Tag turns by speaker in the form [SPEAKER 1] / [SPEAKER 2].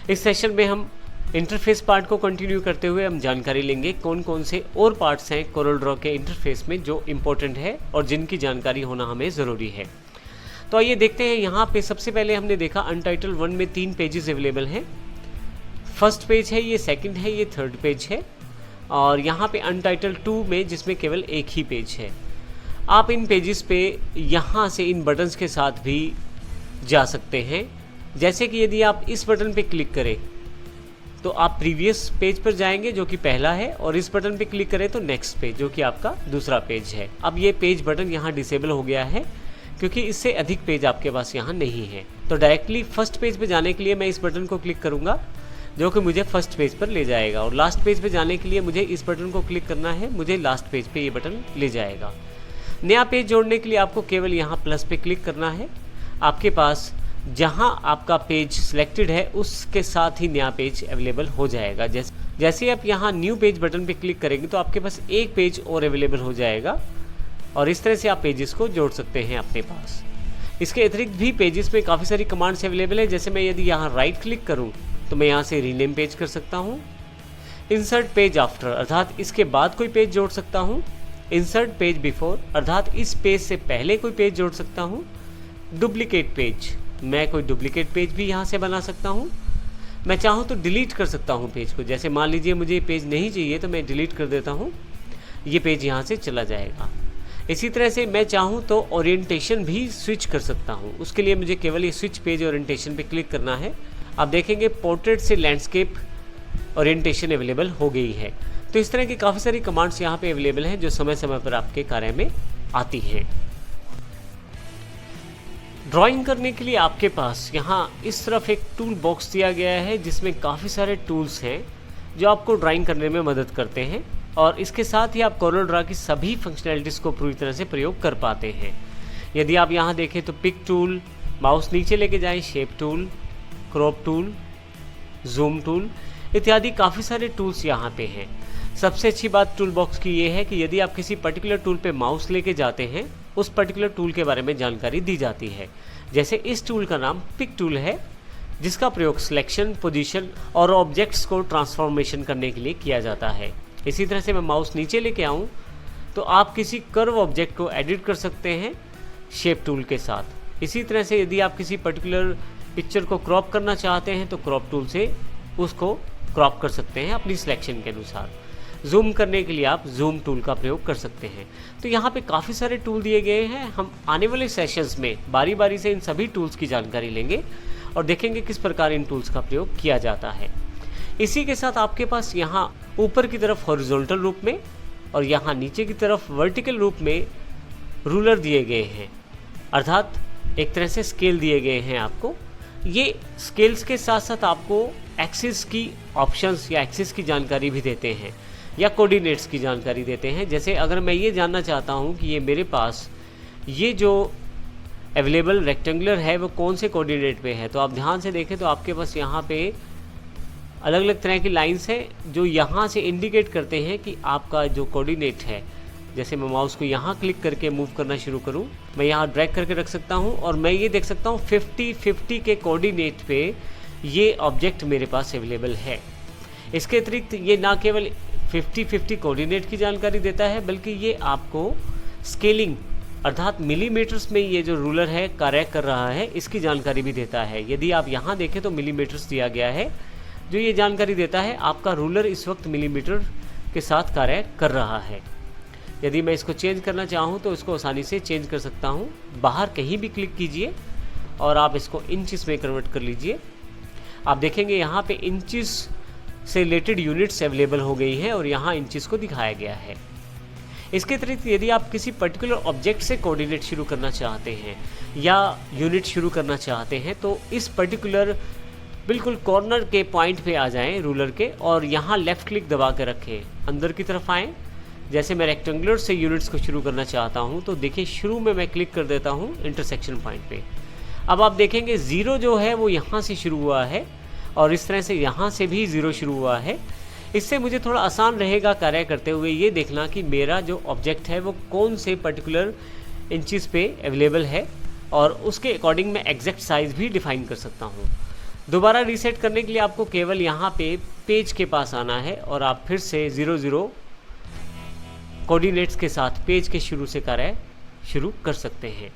[SPEAKER 1] इस सेशन में हम इंटरफेस पार्ट को कंटिन्यू करते हुए हम जानकारी लेंगे कौन कौन से और पार्ट्स हैं कोरल ड्रॉ के इंटरफेस में जो इम्पोर्टेंट है और जिनकी जानकारी होना हमें ज़रूरी है। तो आइए देखते हैं। यहाँ पे सबसे पहले हमने देखा अनटाइटल 1 में 3 पेजेस अवेलेबल हैं। फर्स्ट पेज है, ये सेकंड है, ये थर्ड पेज है, और यहाँ पे अनटाइटल 2 में जिसमें केवल एक ही पेज है। आप इन पेजेस पे यहाँ से इन बटन्स के साथ भी जा सकते हैं। जैसे कि यदि आप इस बटन पे क्लिक करें तो आप प्रीवियस पेज पर जाएंगे जो कि पहला है, और इस बटन पे क्लिक करें तो नेक्स्ट पेज जो कि आपका दूसरा पेज है। अब ये पेज बटन यहाँ डिसेबल हो गया है क्योंकि इससे अधिक पेज आपके पास यहाँ नहीं है। तो डायरेक्टली फर्स्ट पेज पे जाने के लिए मैं इस बटन को क्लिक करूँगा जो कि मुझे फर्स्ट पेज पर ले जाएगा, और लास्ट पेज पे जाने के लिए मुझे इस बटन को क्लिक करना है, मुझे लास्ट पेज पे ये बटन ले जाएगा। नया पेज जोड़ने के लिए आपको केवल यहाँ प्लस पे क्लिक करना है। आपके पास जहाँ आपका पेज सिलेक्टेड है उसके साथ ही नया पेज अवेलेबल हो जाएगा। जैसे आप यहाँ न्यू पेज बटन पे क्लिक करेंगे तो आपके पास एक पेज और अवेलेबल हो जाएगा, और इस तरह से आप पेजेस को जोड़ सकते हैं अपने पास। इसके अतिरिक्त भी पेजेस में काफ़ी सारी कमांड्स अवेलेबल है। जैसे मैं यदि यहाँ राइट क्लिक करूँ तो मैं यहाँ से रीनेम पेज कर सकता हूँ, इंसर्ट पेज आफ्टर अर्थात इसके बाद कोई पेज जोड़ सकता हूँ, इंसर्ट पेज बिफोर अर्थात इस पेज से पहले कोई पेज जोड़ सकता हूँ, डुप्लीकेट पेज मैं कोई डुप्लीकेट पेज भी यहाँ से बना सकता हूँ। मैं चाहूँ तो डिलीट कर सकता हूँ पेज को। जैसे मान लीजिए मुझे ये पेज नहीं चाहिए तो मैं डिलीट कर देता हूँ, ये पेज यहाँ से चला जाएगा। इसी तरह से मैं चाहूँ तो ओरिएंटेशन भी स्विच कर सकता हूँ। उसके लिए मुझे केवल ये स्विच पेज ओरिएंटेशन पे क्लिक करना है। आप देखेंगे पोर्ट्रेट से लैंडस्केप ओरिएंटेशन अवेलेबल हो गई है। तो इस तरह की काफ़ी सारी कमांड्स यहाँ पे अवेलेबल हैं जो समय समय पर आपके कार्य में आती हैं। ड्राइंग करने के लिए आपके पास यहाँ इस तरफ एक टूल बॉक्स दिया गया है जिसमें काफ़ी सारे टूल्स हैं जो आपको ड्राइंग करने में मदद करते हैं, और इसके साथ ही आप कोरल ड्रॉ की सभी फंक्शनैलिटीज़ को पूरी तरह से प्रयोग कर पाते हैं। यदि आप यहाँ देखें तो पिक टूल, माउस नीचे लेके जाएं, shape tool, crop tool, zoom tool इत्यादि काफ़ी सारे टूल्स यहाँ पे हैं। सबसे अच्छी बात टूल बॉक्स की ये है कि यदि आप किसी पर्टिकुलर टूल पे माउस लेके जाते हैं उस पर्टिकुलर टूल के बारे में जानकारी दी जाती है। जैसे इस टूल का नाम पिक टूल है जिसका प्रयोग सिलेक्शन, पोजीशन और ऑब्जेक्ट्स को ट्रांसफॉर्मेशन करने के लिए किया जाता है। इसी तरह से मैं माउस नीचे लेके आऊँ तो आप किसी कर्व ऑब्जेक्ट को एडिट कर सकते हैं शेप टूल के साथ। इसी तरह से यदि आप किसी पर्टिकुलर पिक्चर को क्रॉप करना चाहते हैं तो क्रॉप टूल से उसको क्रॉप कर सकते हैं अपनी सिलेक्शन के अनुसार। जूम करने के लिए आप जूम टूल का प्रयोग कर सकते हैं। तो यहाँ पे काफ़ी सारे टूल दिए गए हैं। हम आने वाले सेशंस में बारी बारी से इन सभी टूल्स की जानकारी लेंगे और देखेंगे किस प्रकार इन टूल्स का प्रयोग किया जाता है। इसी के साथ आपके पास यहाँ ऊपर की तरफ हॉरिजॉन्टल रूप में और यहाँ नीचे की तरफ वर्टिकल रूप में रूलर दिए गए हैं, अर्थात एक तरह से स्केल दिए गए हैं आपको। ये स्केल्स के साथ साथ आपको एक्सिस की ऑप्शंस या एक्सिस की जानकारी भी देते हैं या कोऑर्डिनेट्स की जानकारी देते हैं। जैसे अगर मैं ये जानना चाहता हूँ कि ये मेरे पास ये जो अवेलेबल रेक्टेंगुलर है वो कौन से कोऑर्डिनेट पे है, तो आप ध्यान से देखें तो आपके पास यहाँ पे अलग अलग तरह की लाइंस हैं जो यहाँ से इंडिकेट करते हैं कि आपका जो कोऑर्डिनेट है। जैसे मैं माउस को यहाँ क्लिक करके मूव करना शुरू करूँ, मैं यहाँ ड्रैग करके रख सकता हूँ और मैं ये देख सकता हूँ 50-50 के कोऑर्डिनेट पे ये ऑब्जेक्ट मेरे पास अवेलेबल है। इसके अतिरिक्त ये ना केवल 50-50 कोऑर्डिनेट की जानकारी देता है बल्कि ये आपको स्केलिंग अर्थात मिलीमीटर्स में ये जो रूलर है कार्य कर रहा है इसकी जानकारी भी देता है। यदि आप यहाँ देखें तो मिलीमीटर्स दिया गया है जो ये जानकारी देता है आपका रूलर इस वक्त मिलीमीटर के साथ कार्य कर रहा है। यदि मैं इसको चेंज करना चाहूँ तो इसको आसानी से चेंज कर सकता हूँ। बाहर कहीं भी क्लिक कीजिए और आप इसको इंचेस में कन्वर्ट कर लीजिए। आप देखेंगे यहाँ पे इंचेस से रिलेटेड यूनिट्स अवेलेबल हो गई हैं और यहाँ इंचेस को दिखाया गया है। इसके अतिरिक्त यदि आप किसी पर्टिकुलर ऑब्जेक्ट से कोऑर्डिनेट शुरू करना चाहते हैं या यूनिट शुरू करना चाहते हैं तो इस पर्टिकुलर बिल्कुल कॉर्नर के पॉइंट पे आ जाएं रूलर के और यहाँ लेफ़्ट क्लिक दबा के रखें, अंदर की तरफ आएँ। जैसे मैं रेक्टेंगुलर से यूनिट्स को शुरू करना चाहता हूँ तो देखिए शुरू में मैं क्लिक कर देता हूँ इंटरसेक्शन पॉइंट पे। अब आप देखेंगे ज़ीरो जो है वो यहाँ से शुरू हुआ है और इस तरह से यहाँ से भी ज़ीरो शुरू हुआ है। इससे मुझे थोड़ा आसान रहेगा कार्य करते हुए ये देखना कि मेरा जो ऑब्जेक्ट है वो कौन से पर्टिकुलर इंचेस पे अवेलेबल है और उसके अकॉर्डिंग मैं एग्जैक्ट साइज़ भी डिफ़ाइन कर सकता हूँ। दोबारा रीसेट करने के लिए आपको केवल यहाँ पे पेज के पास आना है और आप फिर से 00 कोऑर्डिनेट्स के साथ पेज के शुरू से कार्य शुरू कर सकते हैं।